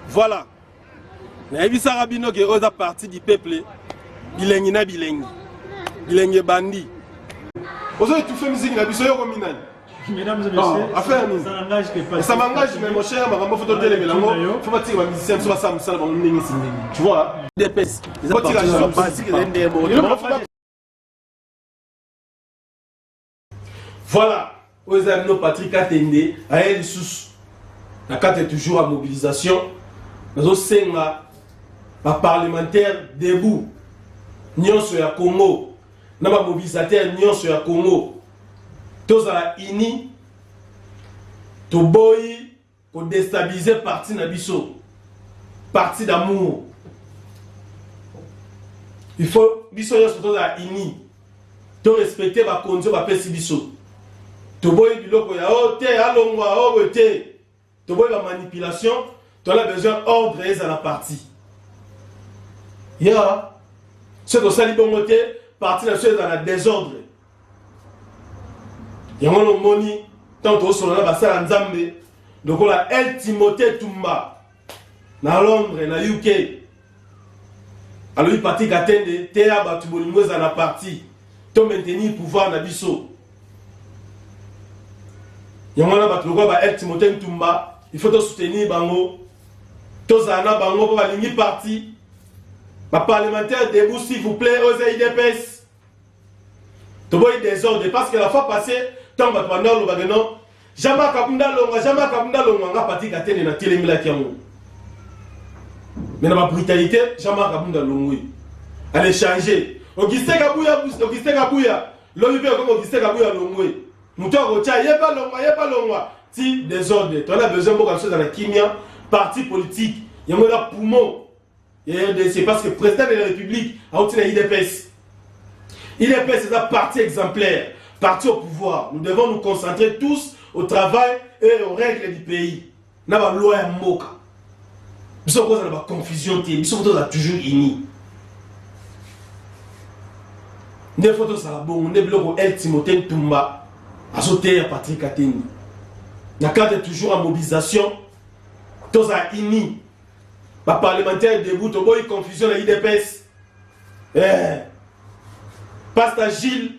Voilà. Mais ça rabino qui est partie du peuple. Bilengi na bilengi. Bilengi bandi. Vous avez tout fait musique na biso yo kominani. Mesdames et messieurs, ça n'engage que pas. Ça m'engage, mais mon cher, ma faut te télé, il faut pas tirer ma musicien, soit ça, ça, tu vois. Des pèses. Il faut tirer la basique, voilà. Aux amis, Patrick Atende, à elle sous. La carte est toujours à mobilisation. Nous avons 5 parlementaires debout. Nyon sur la Congo. Nous avons mobilisateur Nyon sur la Congo. Tous à la INI, to boy, pour déstabiliser parti Nabiso, parti d'amour. Il faut, biso surtout à la INI, to respecter ma condition, ma pesi biso. To boy biloko ya ote, alongwa ote, to boy la manipulation, tu as besoin d'ordre à la partie. Ya, ce que ça dit bon côté, parti national dans la désordre. Yango no moni tanto solana basala nzambe lokola El Timothée Tumba na Londres na UK alors Patrick Atende te ya batu bolingo za na parti to maintenir pouvoir na biso yango na batu lokola ba El Timothée Tumba il faut to soutenir bango to zana bango po balingi parti ba parlementaire debout s'il vous plaît aux IDPS to boy désordre parce que la fois passée tant que pendant le bagano, jamais kabunda longa, nga Patrick Atende na telemila kiamu. Mais dans ma brutalité, jamais kabunda longa. Allez changer. Auguste Kabouya, l'homme comme Auguste Kabouya longa. Mouton rocha, yeba longa. Si désordre, tu as besoin de beaucoup de choses dans la kimia, parti politique, il y a un poumon. C'est parce que le président de la République a obtenu l'IDPS. L'IDPS c'est un parti exemplaire. Parti au pouvoir, nous devons nous concentrer tous au travail et aux règles du pays. Nous avons la loi et moka. Nous sommes dans la confusion, nous sommes toujours unis. Nous avons fait ça, nous avons El Timothée Tumba, à sauter à Patrick Atende. La carte est toujours en mobilisation. Tous sont unis. Les parlementaires debout, nous avons confusion à l'IDPS. Pasteur Gilles.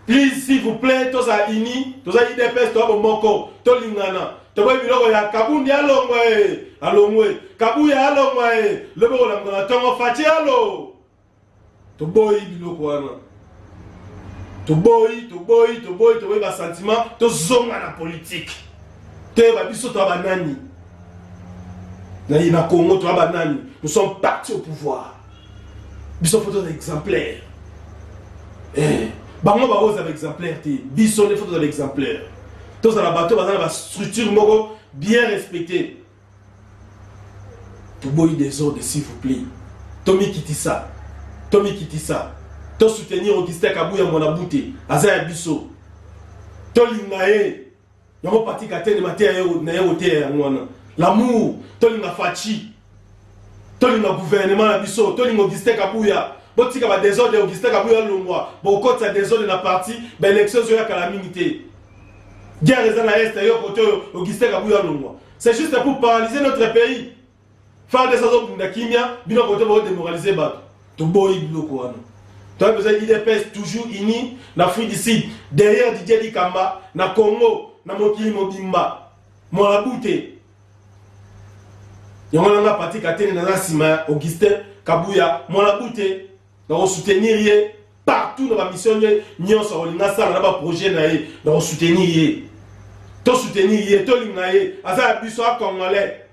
Please, s'il vous plaît, tous à INI, tous à IDPS, tous à Moko, tous à Lingana. Tous à Biloko, ya Kabundi alongwe, Kabuya alongwe, le bon la tongo fati alo. To boy Biloko ana. To boy, ba sentiment, to zonga na politique. Te ba biso to ba nani. Na Congo to ba nani. Nous sommes partis au pouvoir. Biso photos exemplaires. Bango ba ose avec exemplaire te biso les photos avec exemplaire tous à la bateau dans la structure moko bien respectée pour boy des ordres s'il vous plaît Tommy Kitissa to soutenir Auguste Kabouya mon abouté azaya biso to lingae yamo Patrick Atende maté na yote ngwana l'amour to linga fachi to linga gouvernement na biso to linga Auguste Kabouya botika ba désordre Auguste Kabouya longwa boko ta désordre na parti ba élection zo ya calamité guerre dans la est yo côté Auguste Kabouya longwa c'est juste pour paralyser notre pays faire des choses pour kimia bino côté pour démoraliser ba to boy biloko wana tu as besoin d'IDPS toujours unis na Afrique du Sud derrière Didier Kamba na Congo na mokili mobimba mo la bouté yonga na Patrick Atende na sima Auguste Kabouya mo la bouté dans soutenir partout dans la mission nous sommes dans projet dans soutenir to soutenir to lingaye asa biso congolais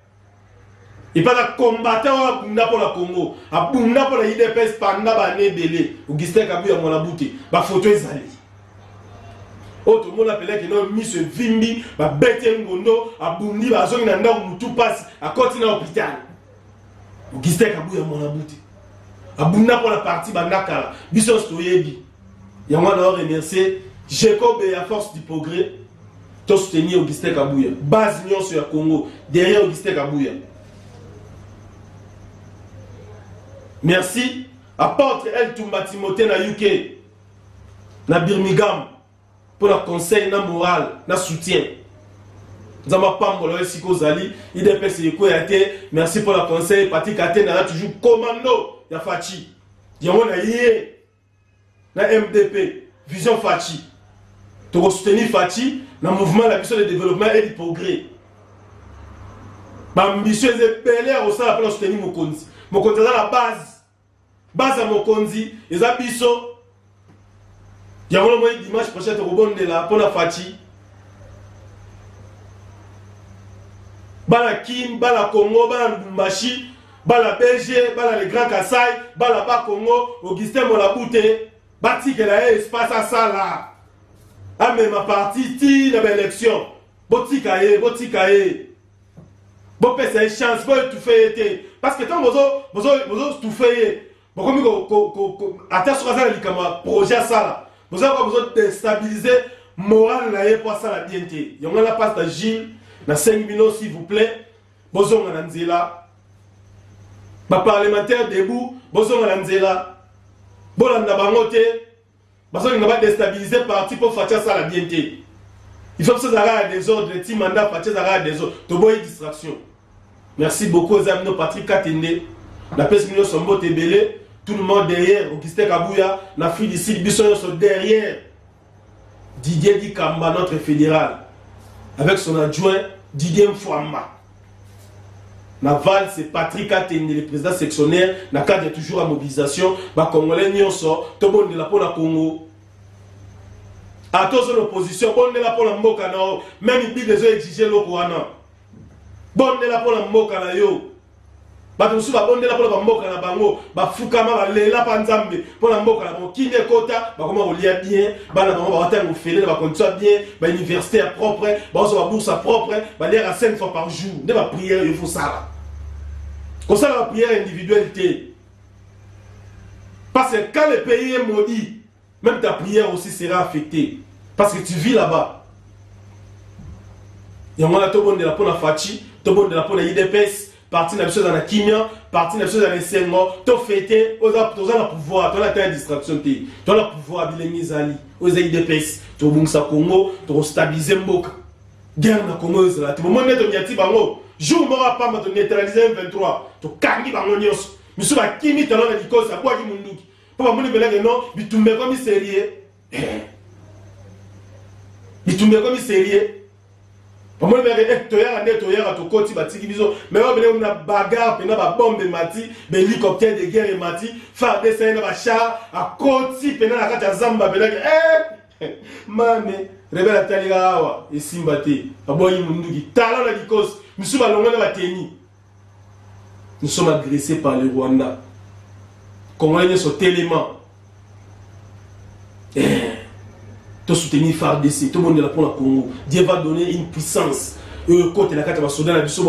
et pas de combattant pour la Congo a bunda pour la IDPS pendant bané belé Auguste Kabouya mon la bouté ba photo ezali autre monde appelait que non miss vimbi ba bete ngondo a bundi ba zongi na ndako mutu passe à continent hôpital Auguste Kabouya mon la bouté abunda pour la partie bandakala biso stoyebi yango na remercier Jacob et à force du progrès to soutenir Auguste Kabouya base union sur le Congo derrière Auguste Kabouya. Merci apôtre El Timothée na UK na Birmingham pour le conseil na moral na soutien Zama Pambolo Siko Zali, IDPS Eko Yate, merci pour le conseil, Pati Kate n'a toujours commando, ya Fachi. Yamon a yé, na MDP, Vision Fachi. Tu soutenir Fachi, dans le mouvement la mission de développement et du progrès. Ma mission est belle au sein de la soutenir Mokonzi. Mokonzi est la base. Base à Mokonzi, les abisso. Yamon a dimanche prochain, tu rebondes là, pour la Fachi. Bala Kim, Bala Congo, Bala Lubumbashi, Bala BG, Bala le Grand Kassai, Bala Ba Congo, Augustin Molabouté, Bati que la espace à ça là. Ah mais ma partie, ti la élection. Botikaye, Botikaye. Bon c'est une chance, bon tout fait. Parce que tant vous tout fait. Bon comme attends sur ça le projet ça là. Vous avez besoin de stabiliser moral là pour ça la bienté. Il y a la passe de Gilles. Na 5 minutes s'il vous plaît, bozonga na nzela. Ba parlementaire debout, bozonga na nzela. Bolanda bango te, bazonga ba déstabiliser parti pour faire ça la bienté. Il faut que ça arrête des ordres, les mandats faire ça arrête des ordres. To boy distraction. Merci beaucoup aux amis Patrick Katende. La peste million son mot belé, tout le monde derrière, Augustin Kabouya, la fille d'ici Bisson sont derrière. Didier Dikamba notre fédéral. Avec son adjoint Didier Mfouamba. Naval, c'est Patrick Atene, le président sectionnaire. Dans le cadre de toujours à mobilisation, les Congolais n'y sont tout le monde est là pour la Congo. À tous l'opposition, bon est là pour la Mboka. Même il dit que les gens exigent le Kouana. Bon est là pour la Mboka. Batusu ba bonde la pour la mboka na bango ba fukama ba lela panzambe pour la mboka na bango kine kota ba comment on lia bien ba na bango ba atteindre félé ba condition bien ba université propre ba so ba bourse propre ba lire à 5 fois par jour de ba prière il faut ça là comme ça la prière individualité parce que quand le pays est maudit même ta prière aussi sera affectée parce que tu vis là-bas et on a tout bonde la pour la Fachi tout bonde la pour la IDPS parti de la chose dans la Kimia, parti de la chose dans les Senghor, tu as fêté, tu as le pouvoir, tu as la distraction, tu as le pouvoir de l'Émisali, aux IDPS, tu as le Congo, tu as stabilisé Mboka. Guerre na Congo, tu as le de Miati Bango, jour mora pas de neutraliser M23, tu as Kangi Bango Nyos, mais sur la Kimi, tu as le Nikos, tu as quoi qui m'induque. Pour moi, je vais non, mais tu me comme sérieux. Mais tu me comme sérieux. Pour moi, je vais toyara to koti batiki biso mais on a une bagarre puis na bombe mati hélicoptère de guerre mati faire descendre na char à koti puis na kata zamba belaka mame rebela taliga awa esimbate aboyi munduki tala na likos misuba longa na bateni. Nous sommes agressés par le Rwanda. Congolais sont tellement soutenir FARDC, tout le monde est là pour la Congo. Dieu va donner une puissance. Et le côté de la carte, Soudan, la biso,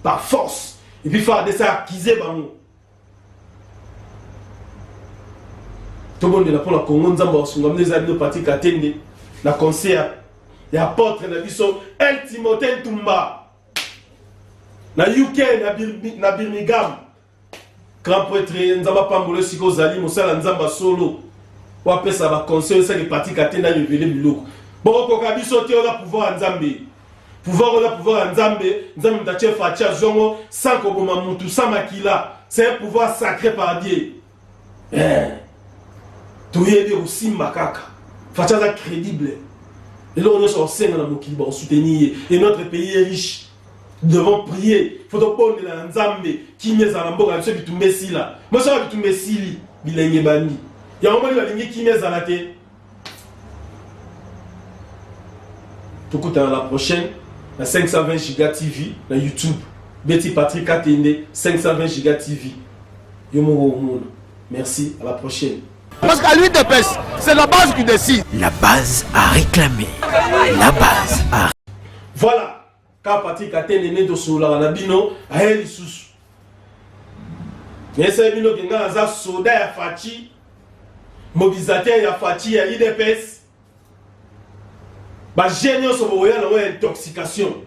par force. Et puis FARDC a acquisé. Tout le monde est là pour la Congo. Nous avons des amis de parti Katende. La conseillère, il y a apôtre, la biso, El Timothée Tumba. La UK, na Birmingham. Grand prêtre Nzamba Pambolo Siko Zali Mosala Nzamba Solo ou après ça va conseiller ça les partis Katende na révéler biloko bon ko kabiso te on a pouvoir Nzambe Nzambe mtache facha zongo sans ko boma mutu sans makila c'est un pouvoir sacré par Dieu to yede aussi makaka facha ça crédible et là on est sur scène na mokili ba soutenir et notre pays est riche. Nous devons prier. Il faut que la Nzambe qui met à la mboka monsieur bitumbe sila. Moi ça bitumbe sili bilenge bandi. Il y a un moment la ligne qui met à la tête. Tout coup dans la prochaine la 520 Giga TV la YouTube. Betty Patrick Katende 520 Giga TV. Merci, à la prochaine. Parce qu'à lui de pêche, c'est la base qui décide. La base a réclamé. La base a. Voilà. Quand Patrick Katende né de Soula Nabino, a elle sous. Mais c'est Bino qui a un soda à Fachi, mobilisateur à Fachi, à IDPS. Bah, génial, ce moyen de intoxication.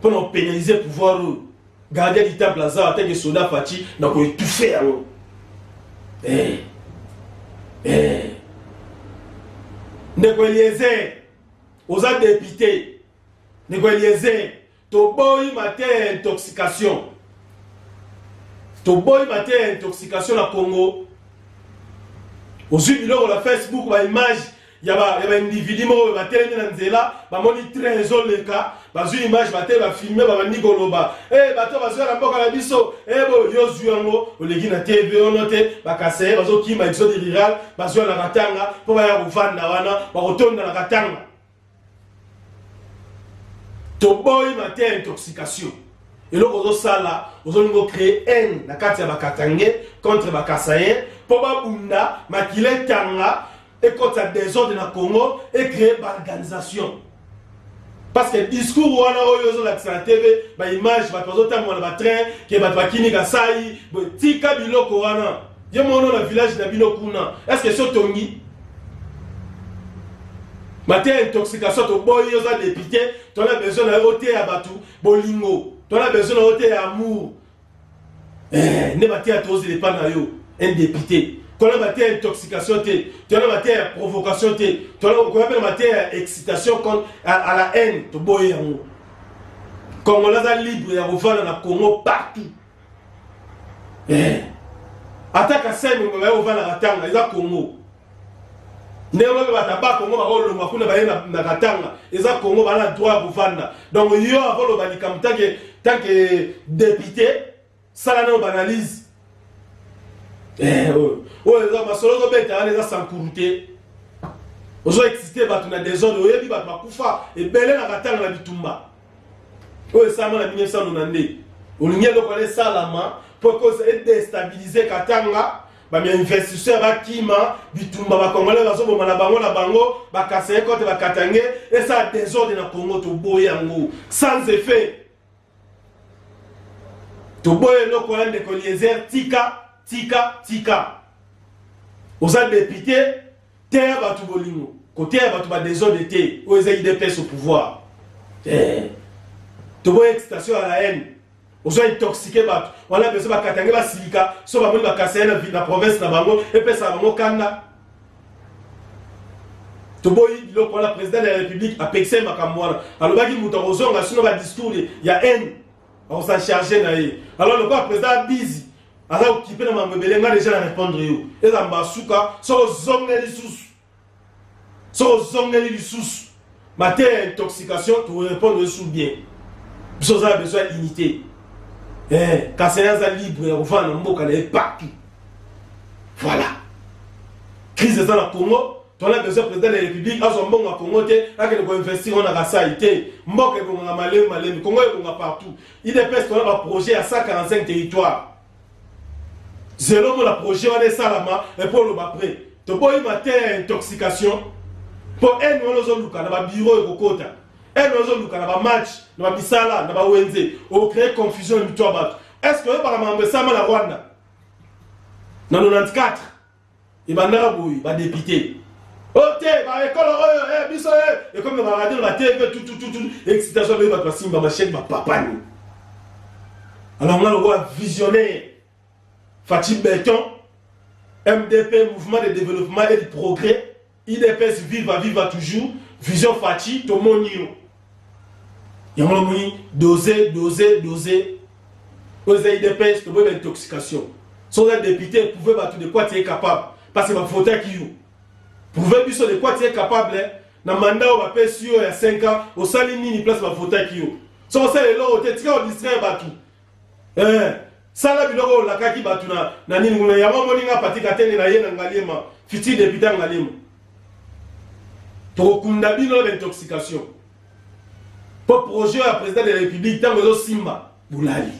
Pour nous pénaliser, pouvoir garder l'État Plaza, à tel soda Fachi, donc on tout faire. Ndeko Eliezer, aux députés, Ndeko Eliezer, to boy matin intoxication. To boy matin intoxication na Congo. Aux yeux de la Facebook, ma image, il y a un individu qui va télé dans Nzela, va moni trésor le cas, va une image, va télé, va filmer, va ni goloba. Eh, va toi, va jouer la boca la biso. Eh, bon, yo zuango, au légui na TV, on note, va casser, va zo qui m'a exode rural, va jouer la ratanga, pour va y avoir na wana, va retourner dans la ratanga. To boy matin intoxication. Et là, on a créé haine na kati ya bakatangé contre bakasayen pour babunda makile tanga et contre la désordre dans le Congo et créer une organisation. Parce que le discours où on a la TV, l'image, le train, qui est kini gasai, tika biloko wana. Yo mono na village na binokuna. Est-ce que c'est tongi? Matin intoxication to boy yo za député, tu as besoin de voter à Batu, bolingo. Tu as besoin de voter amour. Ne bâti à tous les panayos, un député. Tu as bâti intoxication, tu as bâti provocation, tu as bâti excitation à la haine. Tu boy amour. Congolais libre, il y a dans le Congo partout. Attaque à 5 minutes, il y a dans le Congo. Néanmoins, Congo va rôle makuna baena na katanga eza Congo bana droit kuvanda donc yo avolo balikam tant que député sala na banalise eza masolo zo beta eza sankuruté ozo excité batu na désordre oyebi batu bakufa ebele na katanga na bitumba sama na 1990 olingi lokole salama pour cause déstabiliser katanga. Les investisseurs bakima bitumba bakongolais bazoboma na bango bakaseye kote bakatange et ça désordre na Congo to boyango sans effet to boyelo ko ande ko Eliezer tika aux députés terre batu bolingo côté batu ba désordre té aux IDPS au pouvoir to boy excitation à la haine. Ils sont intoxiqués, on a besoin de katange ba silika, so ba moni ba kasser na la province na bango et puis ça bango kanda. To boy le président de la République a pexé makamwana. Alors ba ki mutozo nga sino ba discours il y a haine. On s'en charger na ye. Alors le président busy. Alors occupé na mambele nga déjà répondre yo. Et za mbasuka so zongeli lisusu. So zongeli lisusu. Matin intoxication to répondre sous bien. Nous avons besoin d'unité. Kassayaza libre, on va en Mboka partout. Voilà. Crise dans le Congo, tu as besoin du président de la République, à son bon Congo, tu as investir en Agasaïté, Mboka est malé, Congo est partout. Il dépêche ton projet à 145 territoires. Zéro pour le projet, on est salama, et pour le après. Tu as une matin intoxication, pour un bureau et Kokota. Et nous avons un match, nous avons Bissala, nous avons Wenze, on crée confusion et mutuelle. Est-ce que par exemple, ça m'a la Rwanda dans 94, il va y avoir député. Ok, et comme nous avons regardé la TV, tout, excitation de votre simba, ma chaîne, ma papa. Alors on a le roi visionnaire, Fatih Béton, MDP, Mouvement de développement et de progrès, IDPS viva toujours, vision Fatih, Tomonio. Il y a un moment doser. Aux IDPS, tu veux l'intoxication. Si les députés pouvaient battre de quoi tu es capable. Parce que ma faute qui est. Pouvez dire de quoi tu es capable. Dans le mandat, on va payer sur il y a 5 ans. Au salini, il place ma faute qui est. Si on sait les lots, tu es distrait battu. Ça là, biloko la kaki battu na nini nguna ya mambo ninga patika tene na yena ngalema. Fiti député ngalema. Pour kunda bino l'intoxication. Pour projet à président de la République, tant que Simba, Boulali.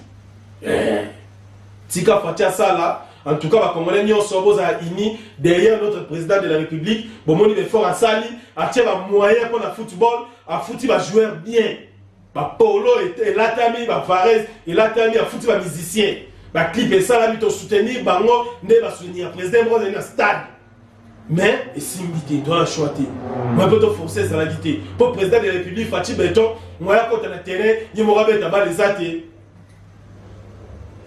Tika Fatia Sala, en tout cas, les Congolais n'y sont pas unis derrière notre président de la République. Bon, mon effort à Sali, à tirer un moyen pour le football, à foutre un joueur bien. Polo et l'atami, Fares et l'atami, à foutre un musicien. Clip et ça, la mytho soutenir, Bango, ne va soutenir le président dans un stade. Mais, et si tu dois choisir, moi je peux te forcer à la vérité. Pour le président de la République, Fatih Béton, moi je suis sur le terrain, je me rappelle d'abord les athées.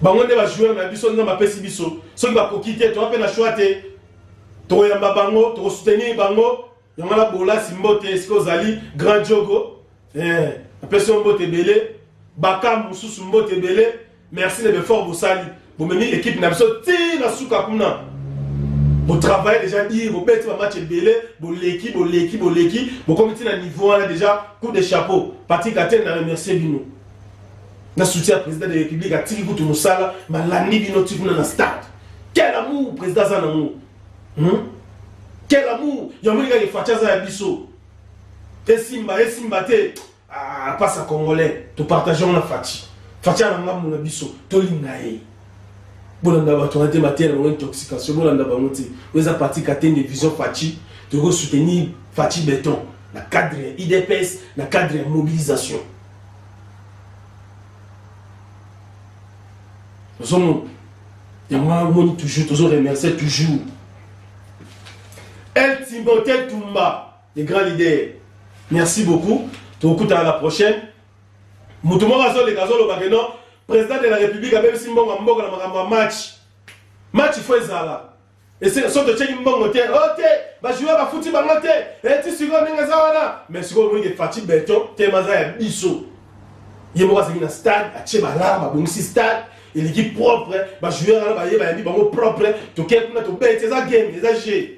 Bango ne va jouer dans biso na mapesi biso. Ceux qui va quitter, tu vas faire choisir. Tu vas yamba bango, tu vas soutenir bango. Yangala bola simbote esko zali grand jogo. Personne mbote belé. Bakam mususu mbote belé. Merci de fort Boussali. Vous même équipe n'a pas ti na suka kuna. Vous travaillez déjà dire vous bêtes un match belé, vous l'équipe, vous commettez un niveau là déjà coup de chapeau. Parti Katen na remercier bino. Na soutien président de la République a tiré pour tout Moussala, mais l'année bino tu dans le stade. Quel amour président ça amour. Quel amour. Yamuri ga facha za biso. Et Simba te passe à Congolais, tu partageons la Fachi. Facha na ngamu na biso, to lingae. Bolanda ba tonate matière na intoxication, bolanda ba monter. Vous avez parti Katen de vision Fachi, tu veux soutenir Fachi béton, la cadre IDPS, la cadre mobilisation. Nous sommes toujours remercier toujours. El Timothée Toumba, les grands leaders. Merci beaucoup. Tu écoutes à la prochaine. Moutouma Razol et Gazol Obageno, président de la République, a même si mon ambo dans match. Match il faut ça. Et c'est sorte de check mbongo te. OK, ba jouer ba fouti ba ngote. Et tu sigo ninga zawana. Mais sigo mo ngi fati beton, te maza ya biso. Yemo ka na stade, a cheba la ba bongi stade. Et l'équipe propre, bah joueur là, bah yéba propre, tu quelqu'un tu bête, c'est ça game, c'est ça jeu.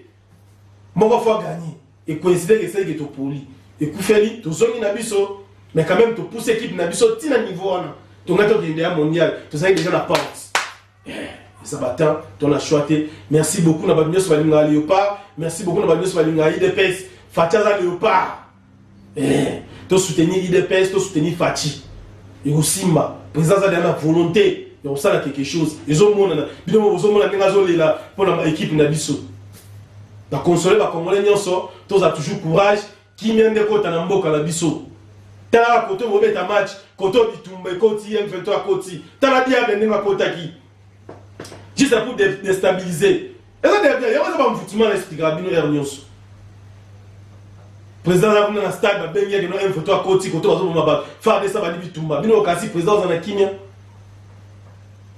Mon fois gagner. Et coïncider que c'est que tu poli. Et Koufeli, tu zone na biso, mais quand même tu pousses l'équipe na biso tina niveau là. Tu ngata au Guinée mondial, tu sais déjà la porte. Et ça battant, tu as choisi. Merci beaucoup na babinyo sur Balinga Léopard. Merci beaucoup na babinyo sur Balinga IDPS. Fatiaza Léopard. Tu soutenir IDPS, tu soutenir Fati. Et aussi ma présence à la volonté. On sait quelque chose. Ils ont mon là pour l'équipe Nabiso. La consoler la Congolais nyonso, tous a toujours courage. Qui vient de côté na mboka la biso. T'as côté mauvais ta match, côté du Toumbe, côté M23 côté. T'as la dia de n'importe côté qui. Juste pour déstabiliser. Et ça derrière, il y a pas un foutement l'esprit grabino nyonso. Président là dans le stade ba benga que no M23 côté côté bazo maba. Faire de ça ba di Toumba. Bino kasi président za na kimia.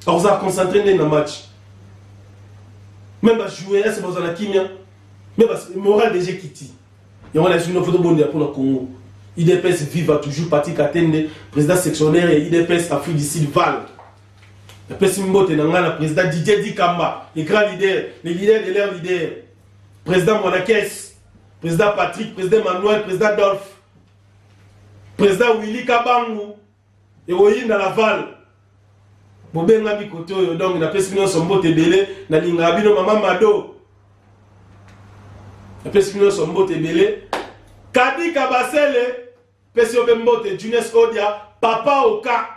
On s'est concentré dans le match. Même à jouer, c'est pour la kimia. Même le moral déjà quitté. Et on a une photo bonne pour le Congo. IDPS vive toujours parti Katende, président sectionnaire et IDPS Afrique du Sud Val. Le président président Didier Dikamba, les grands leaders, les leaders de leurs leaders. Président Monakes, président Patrick, président Manuel, président Dolph, président Willy Kabangu, et Oyin dans la Val. Bobenga bikoto yo donc na pesi bino sombote belé na linga bino mama Mado. Na pesi bino sombote belé. Kadi Kabasele pesi obembote Junes Odia papa Oka.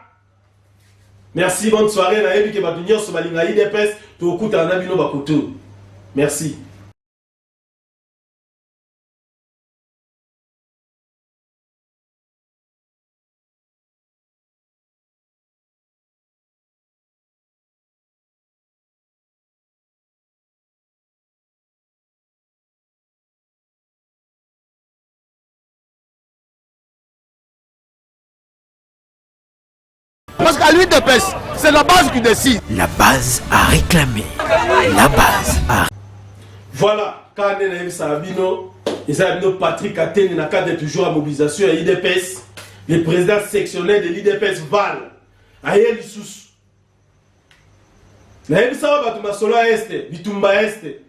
Merci, bonne soirée na yebi ke batunyo so balinga IDPS to okuta na bino bakoto. Merci. Parce qu'à l'UDPS, c'est la base qui décide. La base a réclamé. La base a... Voilà, quand on a eu Sabino, et Sabino Patrick Katene n'a qu'à toujours à mobilisation à l'IDPS, le président sectionnaire de l'IDPS Val, Ayel Issous. Na yebi sawa batu masola este, bitumba este,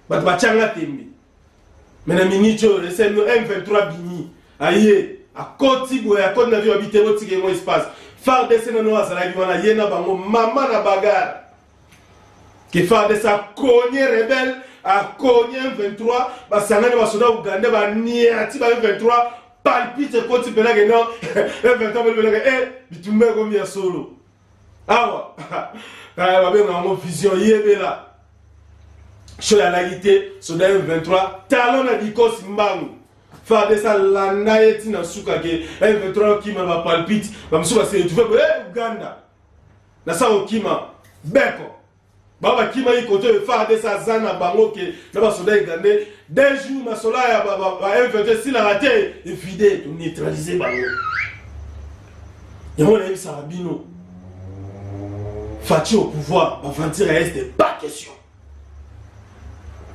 batu bachanga tembe. Mena minicho, lese M23 bini, aye, a koti boye, a koti na viyo habite woti ke mo espace. Faire de ces noms à la Guimana, Yena Bango, maman na bagarre. Qui fait de ça, cogner rebelle, à cogner 23, bah ça n'a pas sonné Ouganda, bah niati, bah 23, palpite, côté Belag, non, 23, eh, tu me comme ya solo. Ah ouais, bah bien, on a vision, yébe là. Sur la réalité, sur le 23, talon à Dikos Mbang. Faire de ça, la naïti na souka ke M23 qui m'a palpite, bah m'souka c'est tu fais eh Uganda. Na ça au kima beko. Baba kima yi côté faire de ça zana bango ke na ba soda Ugandais. Deux jours ma sola ya ba M23 si la raté et vidé pour neutraliser bango. Et on a eu ça Bino. Fati au pouvoir, va mentir à est pas question.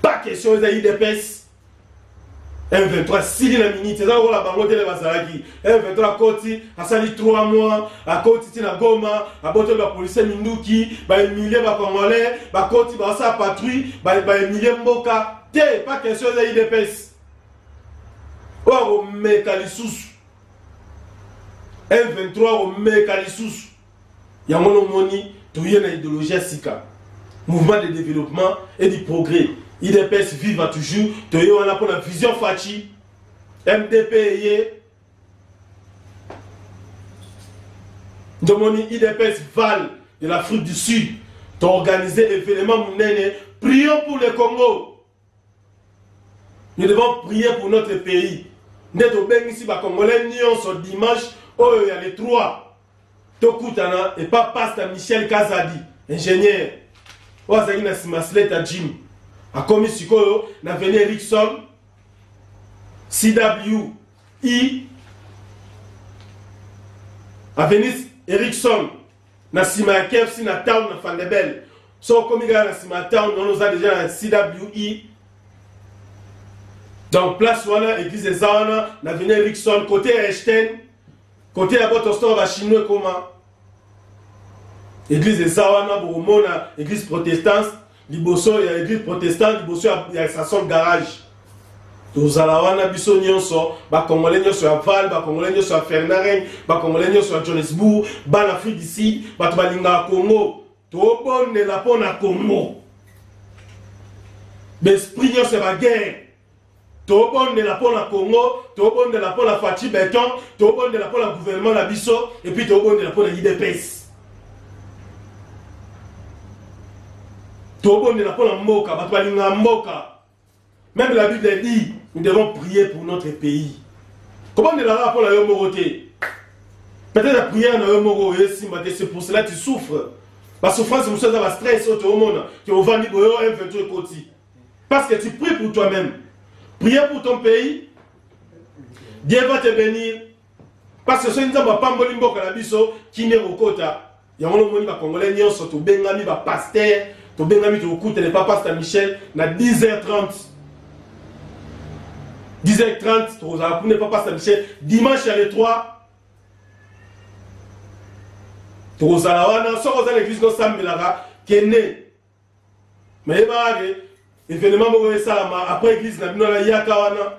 Pas question les IDPS. M23 sili na minute ça ko la bango tele bazalaki M23 koti asali 3 mois a koti tina Goma a boto la police minduki ba emilie ba congolais ba koti ba sa patrouille ba emilie mboka te pas question de IDPS o mekalisusu M23 o mekalisusu ya mono moni touye na idéologie sika mouvement de développement et du progrès. IDPS vive toujours. Toye on a pour la vision Fachi. MDP Domoni IDPS Val de l'Afrique du Sud. T'as organisé l'événement Mounene. Prions pour le Congo. Nous devons prier pour notre pays. Nous devons ici ba Congolais nion ce dimanche. Oh il y a les 3. Tokutana et pas pasteur Michel Kazadi, ingénieur. Wazaki na simaslet à Jim. A commis sikoyo na venu Erickson CWI a venu Erickson na sima KFC na town na Fandebel so commis na sima town on nous a déjà na CWI donc place wana église des Zawana na venu Erickson côté Einstein côté la boîte store va chinois comment église des Zawana Boromona église protestante liboso ya église protestante liboso ya sa son garage tozala wana biso nyonso ba congolais nyonso ya Val ba congolais nyonso ya Fernaren ba congolais nyonso ya Johannesburg ba na Afrique d'ici ba balinga Congo to bonne la pona Congo l'esprit nyonso ba guerre to bonne la pona Congo to bonne la pona Fachi Beton to bonne la pona gouvernement la biso et puis to bonne la pona IDPS. Même la Bible dit, nous devons prier pour notre pays. Comment on est là pour la Yomoroté? Peut-être la prière n'a c'est pour cela que tu souffres. La souffrance, c'est pour stress au monde. Tu vas vendre un peu côté. Parce que tu pries pour toi-même. Prier pour ton pays. Dieu va te bénir. Parce que ce n'est pas Pambolimbo Kalabiso qui n'est au quota. Il y a un moment où Congolais n'y sont au Bengami, pasteur. To bengami to écoute le papa Pasteur Michel na 10h30. 10h30 to za ne papa Pasteur Michel dimanche à les 3. To za la wana so za l'église no sambelara kene. Mais ba événement mo salama après église na bino la yaka wana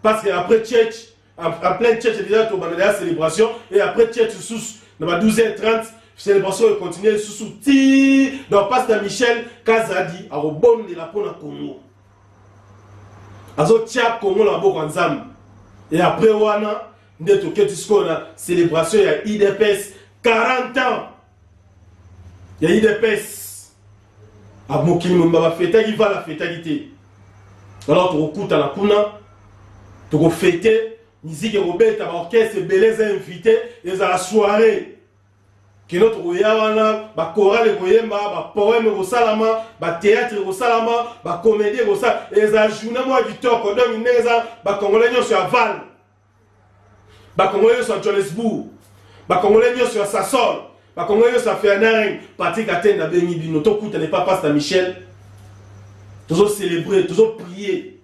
parce que après church en plein church déjà to bana la célébration et après church sous na 12h30 célébration continue sous ti donc pasteur Michel Kazadi a rebonne de la pona Congo azo tia Congo la boko nzam et après wana ndeto ketisko na célébration ya IDPS 40 ans ya IDPS a mokili mbaba fête qui va la fêtalité alors to kuta na kuna to fêter musique robeta ba orchestre beleza invité et à la soirée que notre Oyawana, ba chorale Koyemba, ba poème Rosalama, ba théâtre Rosalama, ba comédie Rosalama, et ça journée moi du temps, quand on est ba Congolais sur Val, ba Congolais sur Johannesburg, ba Congolais sur Sassol, ba Congolais sur Fernaren, Patrick Atenda Bengi Bino, to kuta ne pas Pasteur Michel, toujours célébrer, toujours prier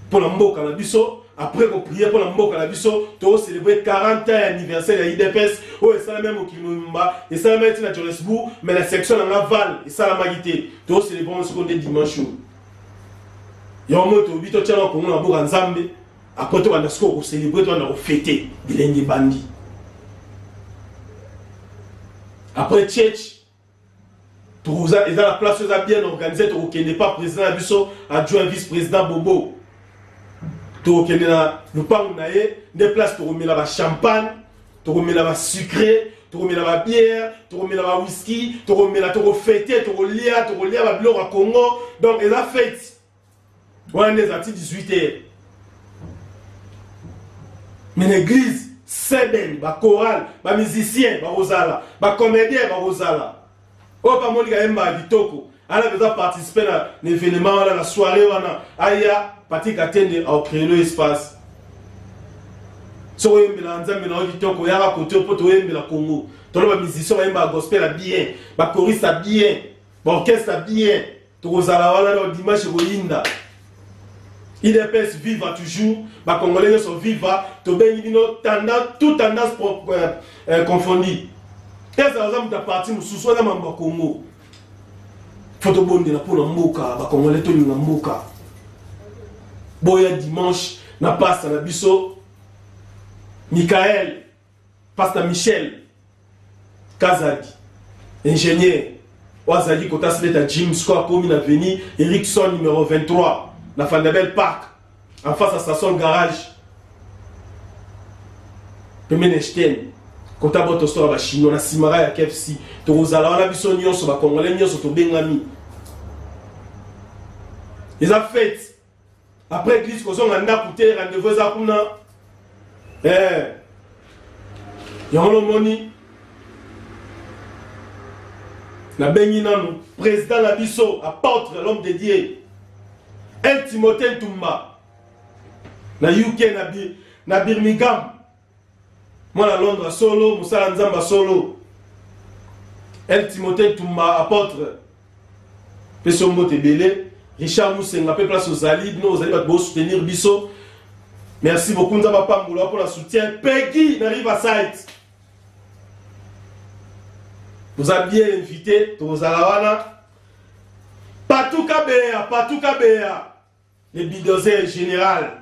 pour la mboka na biso. Après qu'on prie pour la mboka na biso, to célébrer 40 ans anniversaire de l'IDPS, oh et ça la même au Kinumba, et ça la même à Johannesburg, mais la section en Val, et ça la magité, to célébrer ce qu'on est dimanche. Yo mo to bito tchana ko na boka nzambe, après to banda sko ko célébrer to na ko fêter bilengi bandi. Après church, to za et la place ça bien organisé to ko n'est pas président na biso, adjoint vice-président Bobo. Nous parlons des places pour remettre la champagne, pour remettre la sucré, pour remettre la bière, pour remettre la whisky, pour remettre la fêter, pour lire la bière au Congo. Donc, elle a fête. On est à 18h. Mais l'église, c'est bien, la chorale, les musiciens, les rosala, les comédiens, les rosala. Oh, pas moi, il y a un vitoko. Elle a besoin de participer à l'événement, à la soirée, à la Patrick Atende a créé l'espace. Si vous avez un ensemble de gens qui ont côté pour le Congo, tous les musiciens ont gospel bien, les choristes bien, l'orchestre bien, tous les dimanche au Yinda. IDPS vivra toujours, les Congolais sont vivants, tout tendance confondue. Et ça va partir sous soi dans le Congo. Faut bonde pour le Mboka, les Congolais sont dans le Mboka. Boya dimanche, na passe na biso, Michael, pasteur Michel, Kazadi, ingénieur, Ouazadi Kotaslet Jim Square Commune Avenue, Erickson numéro 23. La Fandabel Park, en face à la station garage. Pemenestein, quand on a un store à Chino, on a Simara à KFC, on a besoin de sur la Congolais, sur Bengami. Ils ont fait, après l'église, ils ont coûté rendez-vous à Kuna. Il y a un moni. La Benginano, président Labisso, apôtre, l'homme dédié. El Timothée Toumba, na UK, na Birmingham, moi na Londres solo, Moussa Nzamba solo. El Timothée Toumba, apôtre, Pesombo Tebele, Richard Moussenga, peu place aux alliés, nous allons pas soutenir Bisso. Merci beaucoup, Nzamba Pamboula pour le soutien. Peggy, n'arrive à site. Vous avez bien invité, tous vos alawana. Patou Kabea. Le bidosé général,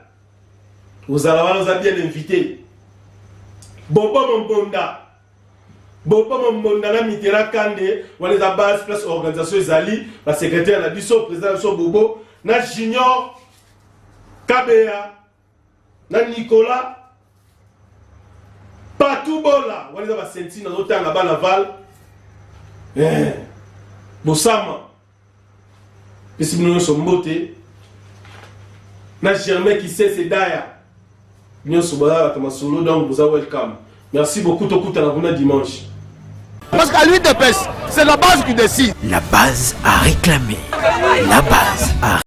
vous allez nous a bien invité. Bobo Mbonda, na Mitera Kande, on les a base place organisation Zali, la secrétaire la biso, président de Bobo, na Junior Kabea, na Nicolas, Patou Bola, on les a senti dans notre temps là-bas Laval. Bossama, et si nous sommes motés. Na Germain qui sait c'est Daya. Nous sommes là, donc vous êtes welcome. Merci beaucoup, Tokuta la dimanche. Parce qu'à l'huile d'épaisse, c'est la base qui décide. La base a réclamé. La base a